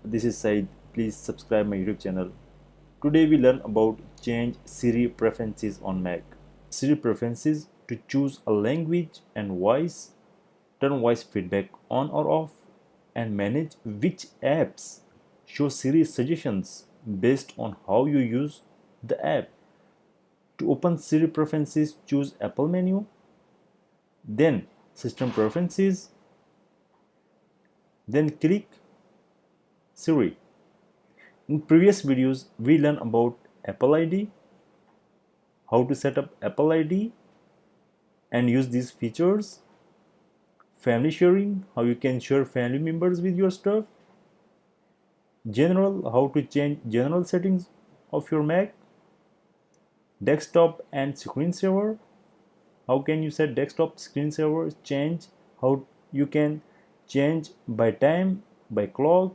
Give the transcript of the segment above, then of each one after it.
this is Said. Please subscribe my YouTube channel. Today we learn about change Siri preferences on Mac. Siri preferences to choose a language and voice, turn voice feedback on or off, and manage which apps show Siri suggestions based on how you use the app. To open Siri preferences, choose Apple menu, then System Preferences, then click Siri. In previous videos, we learned about Apple ID, how to set up Apple ID and use these features, family sharing, how you can share family members with your stuff, general, how to change general settings of your Mac, desktop and screensaver, how can you set desktop screensaver, change, how you can change by time, by clock,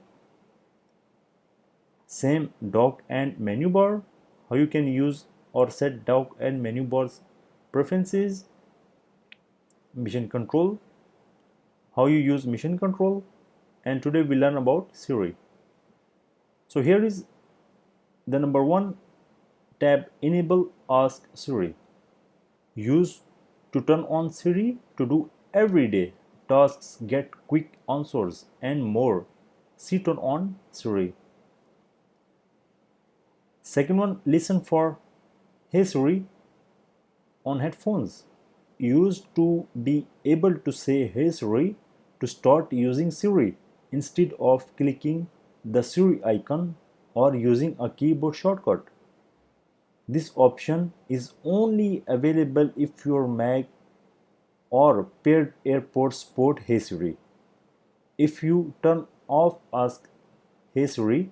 same dock and menu bar, how you can use or set dock and menu bars preferences, mission control, how you use mission control, and today we learn about Siri. So here is the number one tab, enable Ask Siri. Use to turn on Siri to do everyday tasks, get quick answers and more. See turn on Siri. Second one, listen for Hey Siri on headphones. Used to be able to say Hey Siri to start using Siri instead of clicking the Siri icon or using a keyboard shortcut. This option is only available if your Mac or paired AirPods support Hey Siri. If you turn off Ask Hey Siri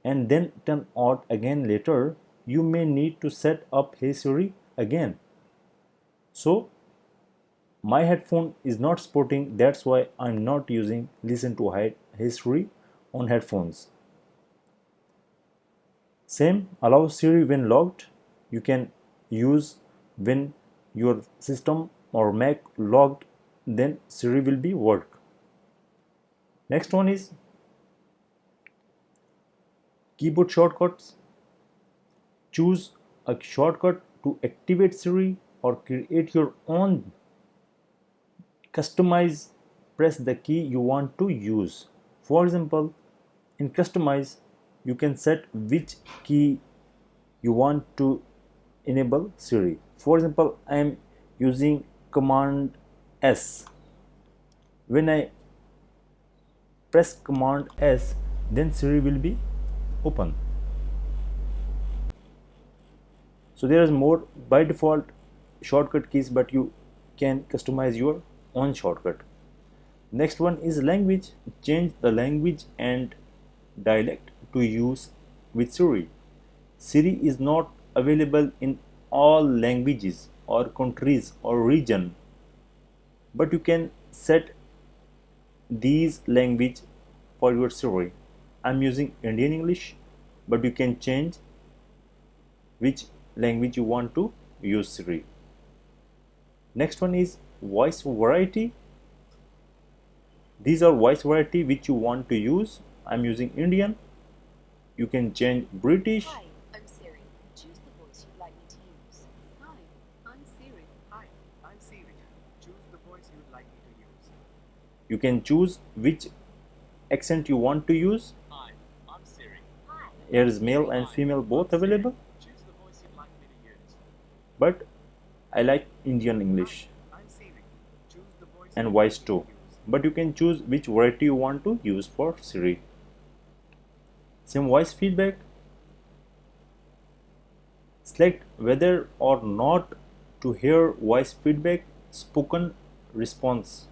and then turn on again later, you may need to set up Hey Siri again. So my headphone is not supporting, that's why I'm not using listen to Hey Siri on headphones. Same, allow Siri when logged. You can use when your system or Mac logged, then Siri will be work. Next one is keyboard shortcuts. Choose a shortcut to activate Siri or create your own. Customize, press the key you want to use. For example, in customize, you can set which key you want to enable Siri. For example, I am using Command S. When I press Command S, then Siri will be open. So there is more by default shortcut keys, but you can customize your own shortcut. Next one is language. Change the language and dialect to use with Siri. Siri is not available in all languages or countries or region, but you can set these language for your Siri. I'm using Indian English, but you can change which language you want to use Siri. Next one is voice variety. These are voice variety which you want to use. I'm using Indian. You can change British. Hi, I'm Siri. Choose the voice you'd like me to use. Hi, I'm Siri. Hi, I'm Siri. Choose the voice you'd like me to use. You can choose which accent you want to use. Hi, I'm Siri. Hi. Here is male and female both available, Choose the voice you'd like me to use. but I like Indian English I'm Siri. Choose the voice and you'd voice like me too. to use. But you can choose which variety you want to use for Siri. Same voice feedback. Select whether or not to hear voice feedback, spoken response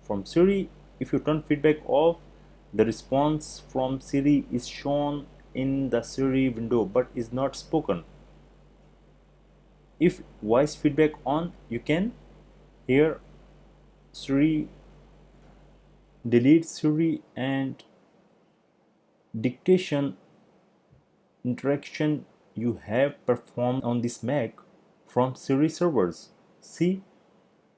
from Siri. If you turn feedback off, the response from Siri is shown in the Siri window but is not spoken. If voice feedback on, you can hear Siri, delete Siri, and dictation interaction you have performed on this Mac from Siri servers. See,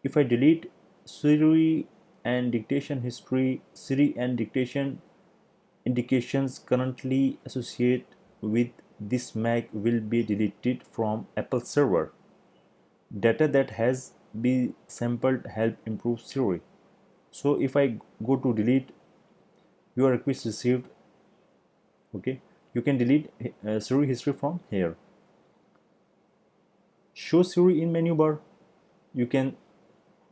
if I delete Siri and dictation history, Siri and dictation indications currently associated with this Mac will be deleted from Apple server. Data that has been sampled help improve Siri. So if I go to delete your request received, okay, you can delete Siri history from here. Show Siri in menu bar. You can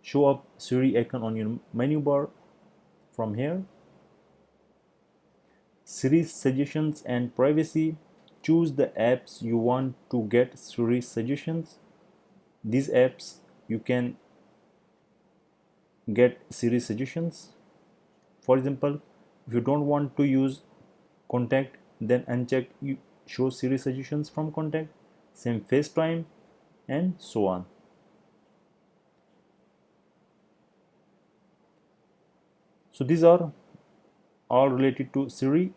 show up Siri icon on your menu bar from here. Siri Suggestions and Privacy. Choose the apps you want to get Siri suggestions. These apps you can get Siri suggestions. For example, if you don't want to use contact, then uncheck you show Siri suggestions from contact. Same FaceTime and so on. So these are all related to Siri.